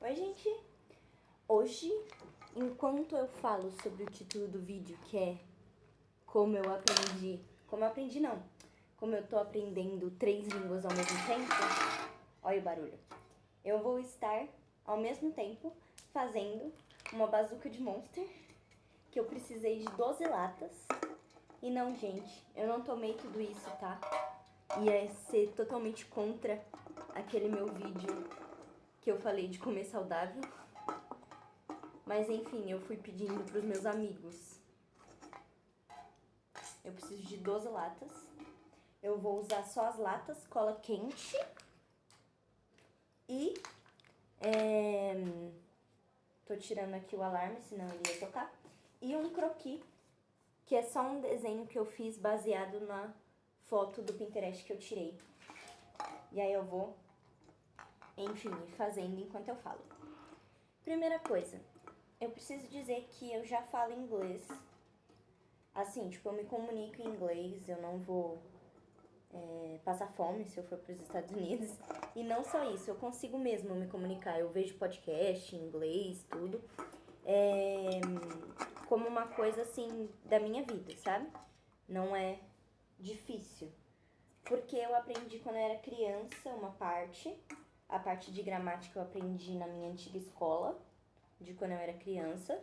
Oi, gente! Hoje, enquanto eu falo sobre o título do vídeo, que é como eu tô aprendendo 3 línguas ao mesmo tempo, olha o barulho. Eu vou estar, ao mesmo tempo, fazendo uma bazuca de Monster, que eu precisei de 12 latas. E não, gente, eu não tomei tudo isso, tá? Ia ser totalmente contra aquele meu vídeo que eu falei de comer saudável. Mas enfim, eu fui pedindo pros meus amigos. Eu preciso de 12 latas. Eu vou usar só as latas, cola quente. E tô tirando aqui o alarme, senão ele ia tocar. E um croquis, que é só um desenho que eu fiz baseado na foto do Pinterest que eu tirei. E aí eu vou, enfim, fazendo enquanto eu falo. Primeira coisa, eu preciso dizer que eu já falo inglês. Assim, tipo, eu me comunico em inglês, eu não vou passar fome se eu for pros Estados Unidos. E não só isso, eu consigo mesmo me comunicar. Eu vejo podcast em inglês, tudo. Como uma coisa, assim, da minha vida, sabe? Não é difícil. Porque eu aprendi quando eu era criança uma parte. A parte de gramática eu aprendi na minha antiga escola, de quando eu era criança.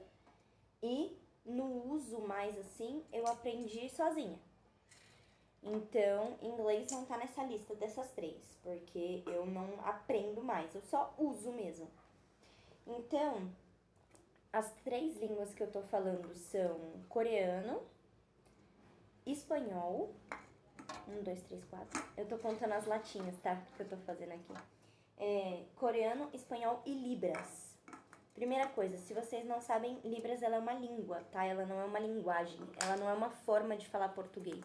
E no uso mais assim, eu aprendi sozinha. Então, inglês não tá nessa lista dessas 3, porque eu não aprendo mais, eu só uso mesmo. Então, as 3 línguas que eu tô falando são coreano, espanhol, 1, 2, 3, 4. Eu tô contando as latinhas, tá? Que eu tô fazendo aqui. Coreano, espanhol e Libras. Primeira coisa, se vocês não sabem, Libras ela é uma língua, tá? Ela não é uma linguagem, ela não é uma forma de falar português.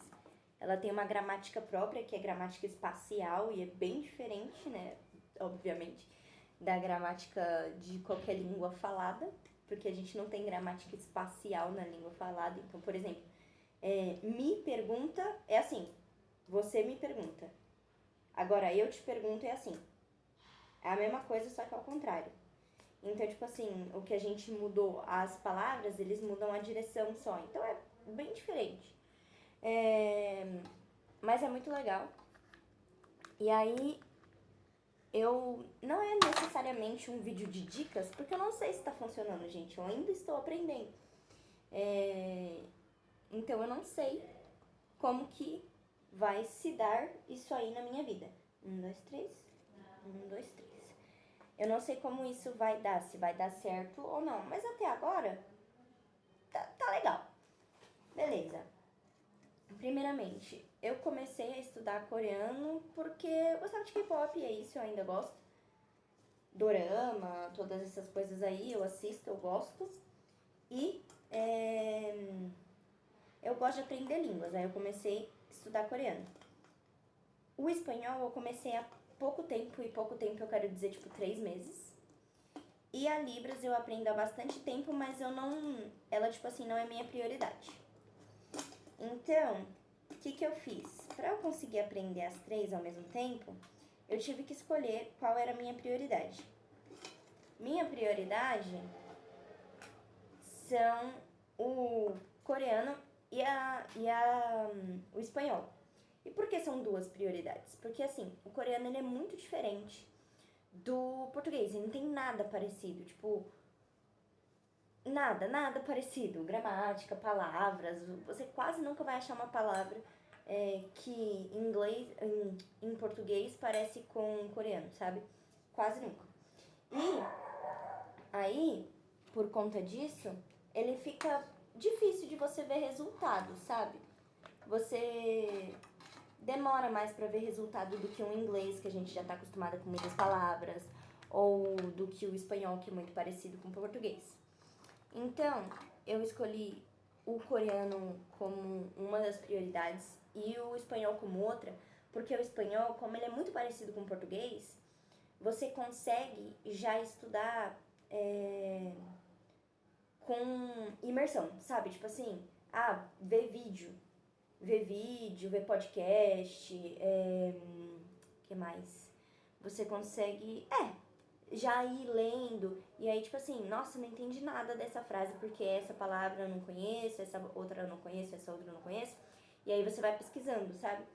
Ela tem uma gramática própria, que é gramática espacial, e é bem diferente, né? Obviamente, da gramática de qualquer língua falada, porque a gente não tem gramática espacial na língua falada. Então, por exemplo, me pergunta é assim, você me pergunta. Agora, eu te pergunto é assim. É a mesma coisa, só que ao contrário. Então, tipo assim, o que a gente mudou as palavras, eles mudam a direção só. Então, é bem diferente. Mas é muito legal. E aí, não é necessariamente um vídeo de dicas, porque eu não sei se tá funcionando, gente. Eu ainda estou aprendendo. Então, eu não sei como que vai se dar isso aí na minha vida. 1, 2, 3. 1, 2, 3. Eu não sei como isso vai dar, se vai dar certo ou não. Mas até agora, tá legal. Beleza. Primeiramente, eu comecei a estudar coreano porque eu gostava de K-pop, e é isso, eu ainda gosto. Dorama, todas essas coisas aí, eu assisto, eu gosto. E eu gosto de aprender línguas, aí eu comecei a estudar coreano. O espanhol eu comecei há pouco tempo, e pouco tempo eu quero dizer, tipo, 3 meses. E a Libras eu aprendo há bastante tempo, mas ela, tipo assim, não é minha prioridade. Então, o que eu fiz? Para eu conseguir aprender as 3 ao mesmo tempo, eu tive que escolher qual era a minha prioridade. Minha prioridade são o coreano e o espanhol. E por que são 2 prioridades? Porque, assim, o coreano ele é muito diferente do português, e não tem nada parecido, tipo, nada parecido, gramática, palavras, você quase nunca vai achar uma palavra que em português parece com coreano, sabe? Quase nunca. E aí, por conta disso, ele fica difícil de você ver resultados, sabe? Você demora mais pra ver resultado do que um inglês, que a gente já tá acostumada com muitas palavras, ou do que o espanhol, que é muito parecido com o português. Então, eu escolhi o coreano como uma das prioridades e o espanhol como outra, porque o espanhol, como ele é muito parecido com o português, você consegue já estudar com imersão, sabe? Tipo assim, ver vídeo, ver podcast, que mais? Você consegue, já ir lendo, e aí, tipo assim, nossa, não entendi nada dessa frase, porque essa palavra eu não conheço, essa outra eu não conheço, essa outra eu não conheço, e aí você vai pesquisando, sabe?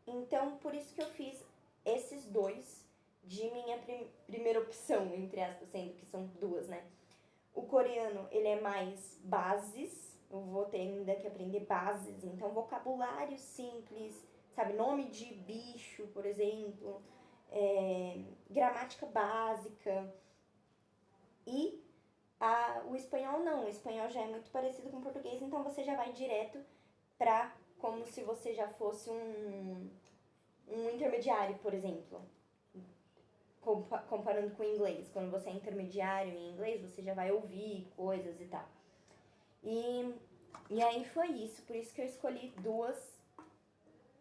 Então, por isso que eu fiz esses dois de minha primeira opção, entre aspas, sendo que são duas, né? O coreano, ele é mais bases, eu vou ter ainda que aprender bases, então vocabulário simples, sabe? Nome de bicho, por exemplo, gramática básica. E o espanhol não, o espanhol já é muito parecido com o português, então você já vai direto pra como se você já fosse um intermediário, por exemplo. Comparando com o inglês. Quando você é intermediário em inglês, você já vai ouvir coisas e tal. E aí foi isso, por isso que eu escolhi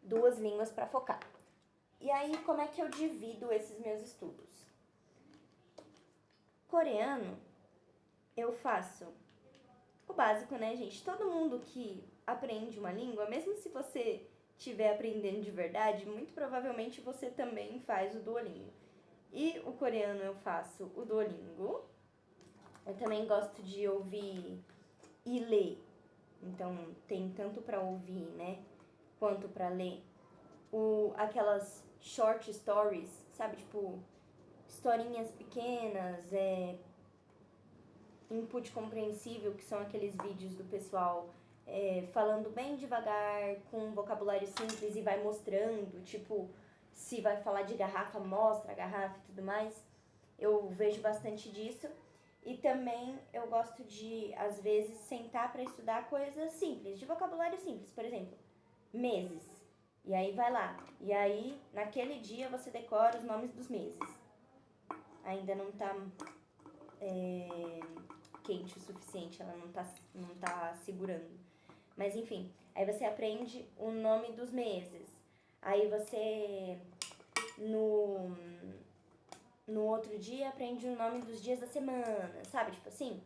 duas línguas para focar. E aí, como é que eu divido esses meus estudos? Coreano, eu faço o básico, né, gente? Todo mundo que aprende uma língua, mesmo se você estiver aprendendo de verdade, muito provavelmente você também faz o Duolingo. E o coreano eu faço o Duolingo. Eu também gosto de ouvir e ler. Então tem tanto para ouvir, né, quanto para ler. Aquelas short stories, sabe? Tipo, historinhas pequenas, input compreensível, que são aqueles vídeos do pessoal falando bem devagar, com um vocabulário simples e vai mostrando, tipo, se vai falar de garrafa, mostra a garrafa e tudo mais. Eu vejo bastante disso. E também eu gosto de, às vezes, sentar para estudar coisas simples, de vocabulário simples, por exemplo, meses. E aí vai lá. E aí, naquele dia, você decora os nomes dos meses. Ainda não tá quente o suficiente, ela não tá segurando. Mas enfim, aí você aprende o nome dos meses. Aí você, no outro dia, aprende o nome dos dias da semana, sabe? Tipo assim,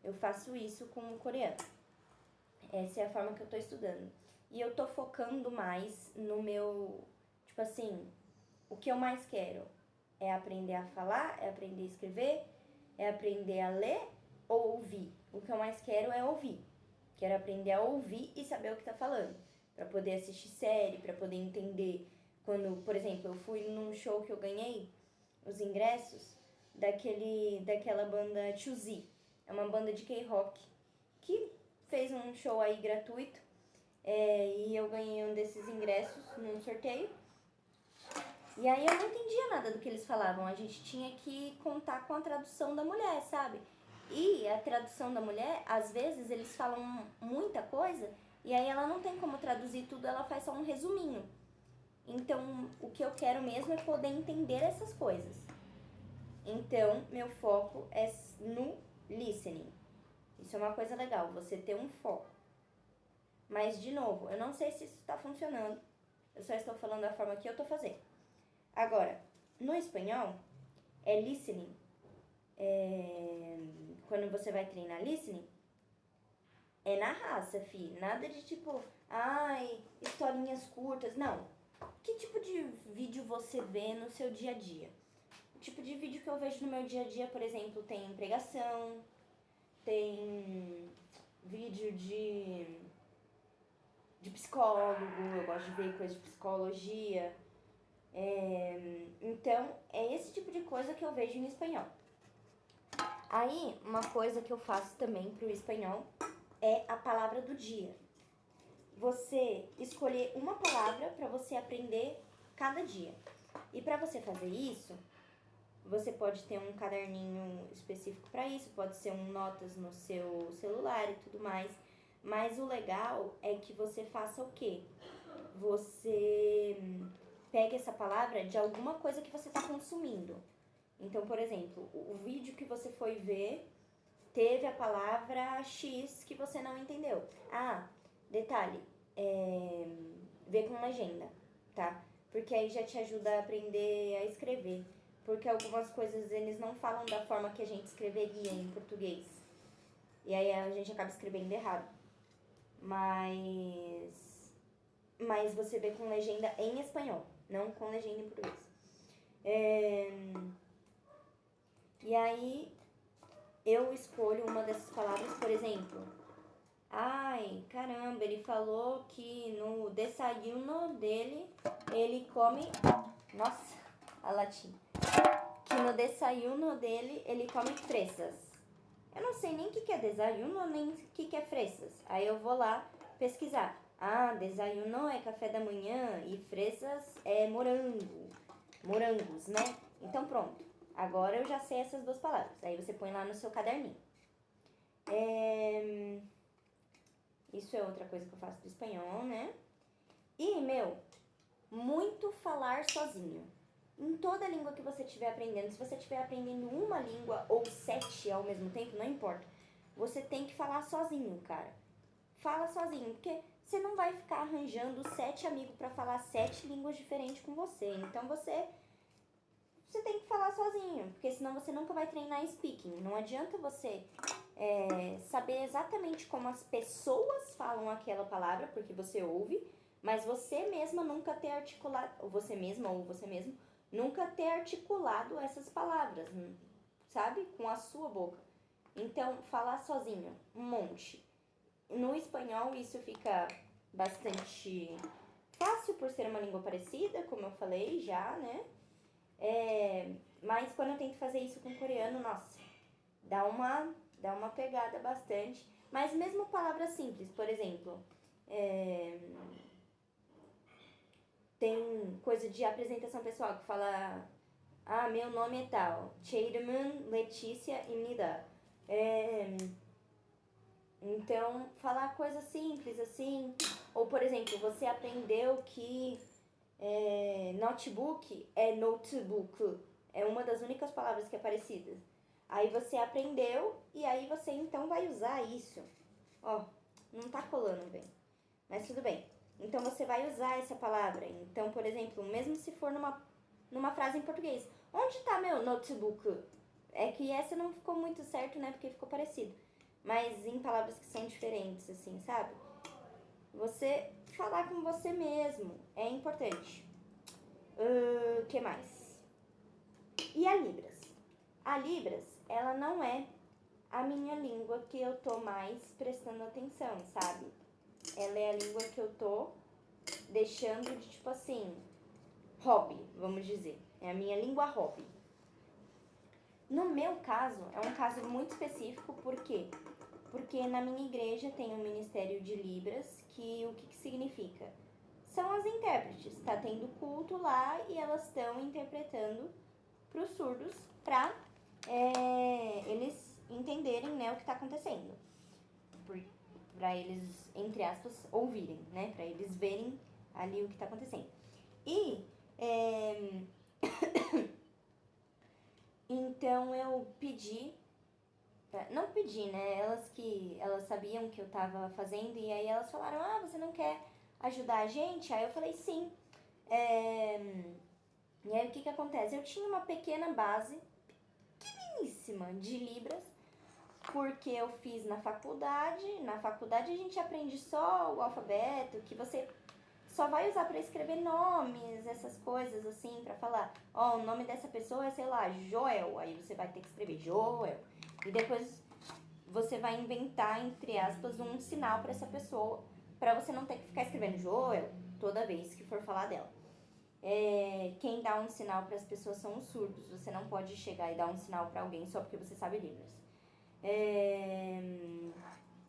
eu faço isso com o coreano. Essa é a forma que eu tô estudando. E eu tô focando mais no meu, tipo assim, o que eu mais quero é aprender a falar, é aprender a escrever, é aprender a ler ou ouvir. O que eu mais quero é ouvir. Quero aprender a ouvir e saber o que tá falando. Pra poder assistir série, pra poder entender. Quando, por exemplo, eu fui num show que eu ganhei os ingressos daquela banda 2Z. É uma banda de K-rock que fez um show aí gratuito. E eu ganhei um desses ingressos num sorteio. E aí eu não entendia nada do que eles falavam. A gente tinha que contar com a tradução da mulher, sabe? E a tradução da mulher, às vezes, eles falam muita coisa e aí ela não tem como traduzir tudo, ela faz só um resuminho. Então, o que eu quero mesmo é poder entender essas coisas. Então, meu foco é no listening. Isso é uma coisa legal, você ter um foco. Mas, de novo, eu não sei se isso está funcionando. Eu só estou falando da forma que eu estou fazendo. Agora, no espanhol, é listening. Quando você vai treinar listening, é na raça, fi. Nada de tipo, historinhas curtas. Não. Que tipo de vídeo você vê no seu dia a dia? O tipo de vídeo que eu vejo no meu dia a dia, por exemplo, tem pregação, tem vídeo de psicólogo, eu gosto de ver coisa de psicologia. Então, é esse tipo de coisa que eu vejo em espanhol. Aí, uma coisa que eu faço também pro espanhol é a palavra do dia. Você escolher uma palavra para você aprender cada dia. E para você fazer isso, você pode ter um caderninho específico para isso, pode ser notas no seu celular e tudo mais. Mas o legal é que você faça o quê? Você pega essa palavra de alguma coisa que você está consumindo. Então, por exemplo, o vídeo que você foi ver teve a palavra X que você não entendeu. Detalhe, ver com legenda, tá? Porque aí já te ajuda a aprender a escrever. Porque algumas coisas eles não falam da forma que a gente escreveria em português. E aí a gente acaba escrevendo errado. Mas você vê com legenda em espanhol, não com legenda em português. E aí eu escolho uma dessas palavras, por exemplo. Ai, caramba, ele falou que no desayuno dele ele come. Nossa, a latinha. Que no desayuno dele ele come fresas. Eu não sei nem o que é desayuno, nem o que é fresas. Aí eu vou lá pesquisar. Ah, desayuno é café da manhã e fresas é morango. Morangos, né? Então pronto. Agora eu já sei essas duas palavras. Aí você põe lá no seu caderninho. Isso é outra coisa que eu faço do espanhol, né? E, muito falar sozinho. Em toda língua que você estiver aprendendo, se você estiver aprendendo uma língua ou 7 ao mesmo tempo, não importa. Você tem que falar sozinho, cara. Fala sozinho, porque você não vai ficar arranjando 7 amigos para falar 7 línguas diferentes com você. Então você tem que falar sozinho, porque senão você nunca vai treinar speaking. Não adianta você saber exatamente como as pessoas falam aquela palavra, porque você ouve, mas você mesma nunca ter articulado, ou você mesma ou você mesmo, nunca ter articulado essas palavras, sabe? Com a sua boca. Então, falar sozinho, um monte. No espanhol isso fica bastante fácil por ser uma língua parecida, como eu falei já, né? Mas quando eu tento fazer isso com coreano, nossa, dá uma pegada bastante. Mas mesmo palavras simples, por exemplo, tem coisa de apresentação pessoal que fala: ah, meu nome é tal, 제 이름은 Letícia입니다. Então, falar coisas simples assim. Ou, por exemplo, você aprendeu que notebook é notebook. É uma das únicas palavras que é parecida. Aí você aprendeu e aí você então vai usar isso. Ó, não tá colando bem, mas tudo bem. Então você vai usar essa palavra. Então, por exemplo, mesmo se for numa frase em português. Onde tá meu notebook? É que essa não ficou muito certo, né? Porque ficou parecido. Mas em palavras que são diferentes, assim, sabe? Você falar com você mesmo é importante. Que mais? E a Libras? A Libras, ela não é a minha língua que eu tô mais prestando atenção, sabe? Ela é a língua que eu tô deixando de, tipo assim, hobby, vamos dizer. É a minha língua hobby. No meu caso, é um caso muito específico, por quê? Porque na minha igreja tem um ministério de Libras, que o que significa? São as intérpretes, tá tendo culto lá e elas estão interpretando para os surdos, para eles entenderem, né, o que está acontecendo. Para eles, entre aspas, ouvirem, né, para eles verem ali o que está acontecendo. E então eu pedi, não pedi, né, elas sabiam que eu estava fazendo e aí elas falaram: ah, você não quer ajudar a gente? Aí eu falei: sim. E aí o que acontece? Eu tinha uma pequena base, pequeníssima, de Libras, porque eu fiz na faculdade. Na faculdade a gente aprende só o alfabeto, que você só vai usar para escrever nomes, essas coisas assim, para falar: ó, o nome dessa pessoa é, sei lá, Joel. Aí você vai ter que escrever Joel. E depois você vai inventar, entre aspas, um sinal para essa pessoa, para você não ter que ficar escrevendo Joel toda vez que for falar dela. Quem dá um sinal para as pessoas são os surdos. Você não pode chegar e dar um sinal para alguém só porque você sabe Libras.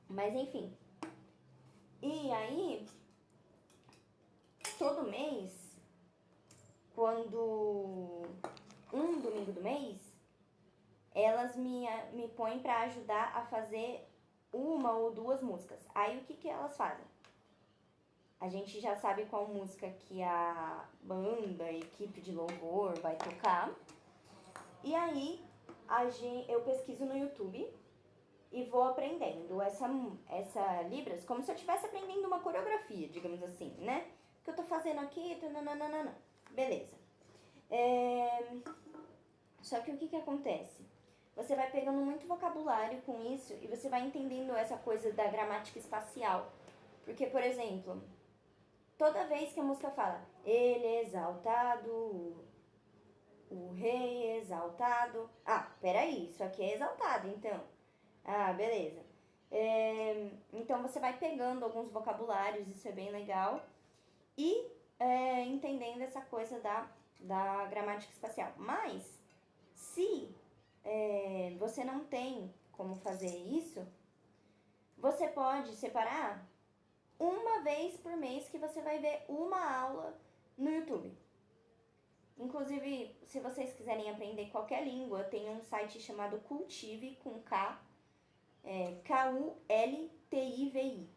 Mas enfim. E aí, todo mês, quando um domingo do mês, elas me põem para ajudar a fazer uma ou duas músicas. Aí o que elas fazem? A gente já sabe qual música que a banda, a equipe de louvor vai tocar. E aí eu pesquiso no YouTube e vou aprendendo essa Libras como se eu estivesse aprendendo uma coreografia, digamos assim, né? O que eu tô fazendo aqui, nananana. Beleza. Só que o que acontece? Você vai pegando muito vocabulário com isso e você vai entendendo essa coisa da gramática espacial. Porque, por exemplo, toda vez que a música fala: ele é exaltado, o rei exaltado. Ah, peraí, isso aqui é exaltado, então. Ah, beleza. Então você vai pegando alguns vocabulários, isso é bem legal. E entendendo essa coisa da gramática espacial. Mas, se você não tem como fazer isso, você pode separar uma vez por mês que você vai ver uma aula no YouTube. Inclusive, se vocês quiserem aprender qualquer língua, tem um site chamado Kultivi, com K, Kultivi.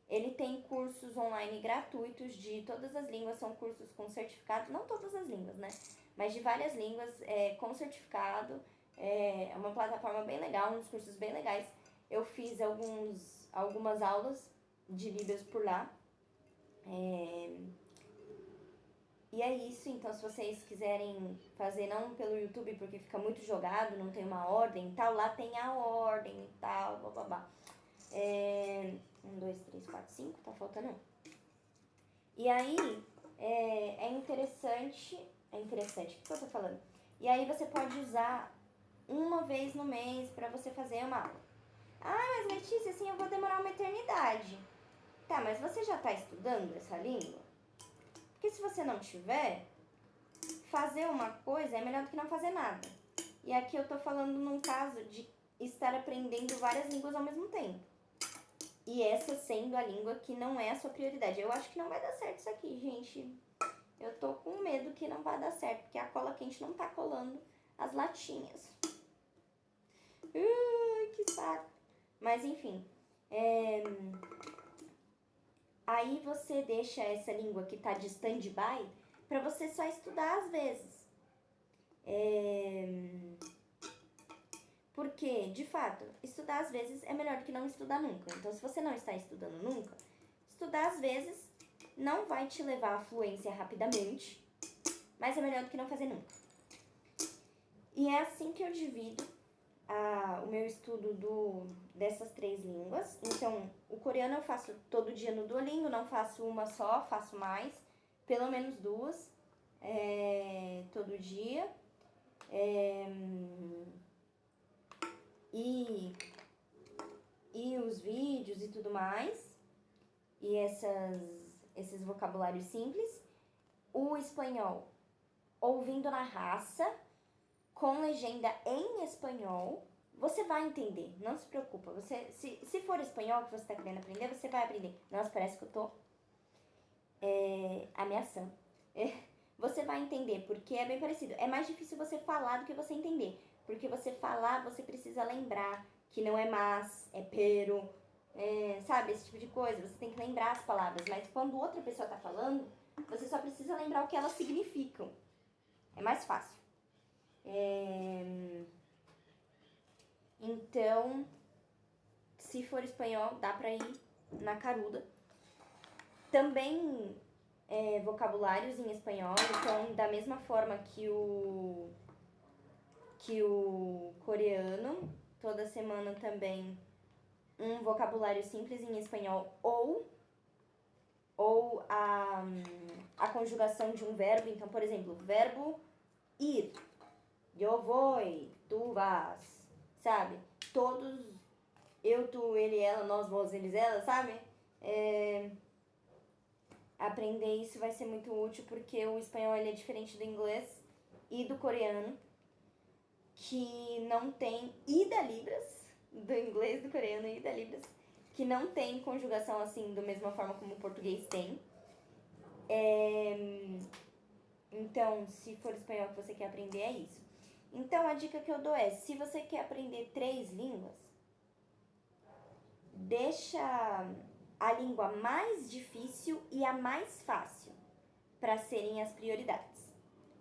Ele tem cursos online gratuitos de todas as línguas, são cursos com certificado, não todas as línguas, né? Mas de várias línguas com certificado. É uma plataforma bem legal, uns cursos bem legais. Eu fiz algumas aulas de Libras por lá. E é isso, então se vocês quiserem fazer não pelo YouTube, porque fica muito jogado, não tem uma ordem e tal, lá tem a ordem e tal, blá. 1, 2, 3, 4, 5, tá faltando um. E aí, é interessante, o que eu tô falando? E aí você pode usar uma vez no mês pra você fazer uma aula. Ah, mas Letícia, assim eu vou demorar uma eternidade. Tá, mas você já tá estudando essa língua? Porque se você não tiver, fazer uma coisa é melhor do que não fazer nada. E aqui eu tô falando num caso de estar aprendendo várias línguas ao mesmo tempo. E essa sendo a língua que não é a sua prioridade. Eu acho que não vai dar certo isso aqui, gente. Eu tô com medo que não vai dar certo, porque a cola quente não tá colando as latinhas. Que saco. Mas enfim. Aí você deixa essa língua que tá de stand-by pra você só estudar às vezes. Porque, de fato, estudar às vezes é melhor do que não estudar nunca. Então, se você não está estudando nunca, estudar às vezes não vai te levar à fluência rapidamente, mas é melhor do que não fazer nunca. E é assim que eu divido o meu estudo dessas 3 línguas. Então, o coreano eu faço todo dia no Duolingo, não faço uma só, faço mais, pelo menos 2 todo dia. E os vídeos e tudo mais, e esses vocabulários simples. O espanhol, ouvindo na raça, com legenda em espanhol, você vai entender, não se preocupa. Você, se for espanhol que você está querendo aprender, você vai aprender. Nossa, parece que eu tô ameaçando. Você vai entender, porque é bem parecido. É mais difícil você falar do que você entender. Porque você falar, você precisa lembrar que não é mas, é pero, sabe? Esse tipo de coisa. Você tem que lembrar as palavras. Mas quando outra pessoa tá falando, você só precisa lembrar o que elas significam. É mais fácil. Então, se for espanhol, dá pra ir na caruda. Também vocabulários em espanhol. Então, da mesma forma que o coreano, toda semana também um vocabulário simples em espanhol ou a conjugação de um verbo. Então, por exemplo, verbo ir, eu voy, tu vas, sabe? Todos, eu, tu, ele, ela, nós, vós, eles, ela, sabe? Aprender isso vai ser muito útil porque o espanhol ele é diferente do inglês e do coreano, que não tem, e da Libras, do inglês, do coreano e da Libras, que não tem conjugação assim, da mesma forma como o português tem. Então, se for espanhol que você quer aprender, é isso. Então, a dica que eu dou é, se você quer aprender 3 línguas, deixa a língua mais difícil e a mais fácil para serem as prioridades.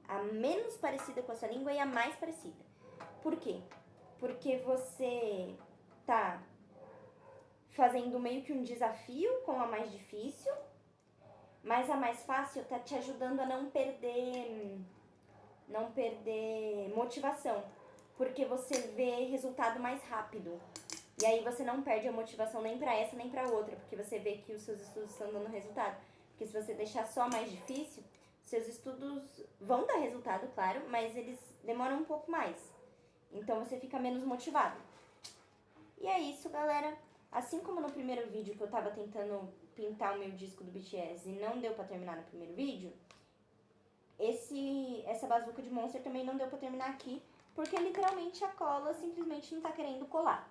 A menos parecida com a sua língua e a mais parecida. Por quê? Porque você tá fazendo meio que um desafio com a mais difícil, mas a mais fácil tá te ajudando a não perder motivação, porque você vê resultado mais rápido. E aí você não perde a motivação nem pra essa nem pra outra, porque você vê que os seus estudos estão dando resultado. Porque se você deixar só mais difícil, seus estudos vão dar resultado, claro, mas eles demora um pouco mais. Então você fica menos motivado. E é isso, galera. Assim como no primeiro vídeo que eu tava tentando pintar o meu disco do BTS e não deu pra terminar no primeiro vídeo, essa bazuca de Monster também não deu pra terminar aqui, porque literalmente a cola simplesmente não tá querendo colar.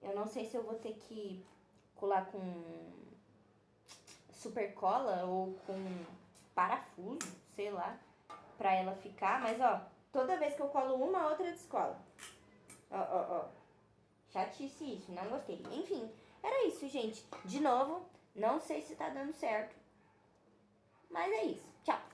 Eu não sei se eu vou ter que colar com super cola ou com parafuso, sei lá, pra ela ficar. Mas, ó, toda vez que eu colo uma, a outra descola. Ó. Chatice isso, não gostei. Enfim, era isso, gente. De novo, não sei se tá dando certo. Mas é isso. Tchau.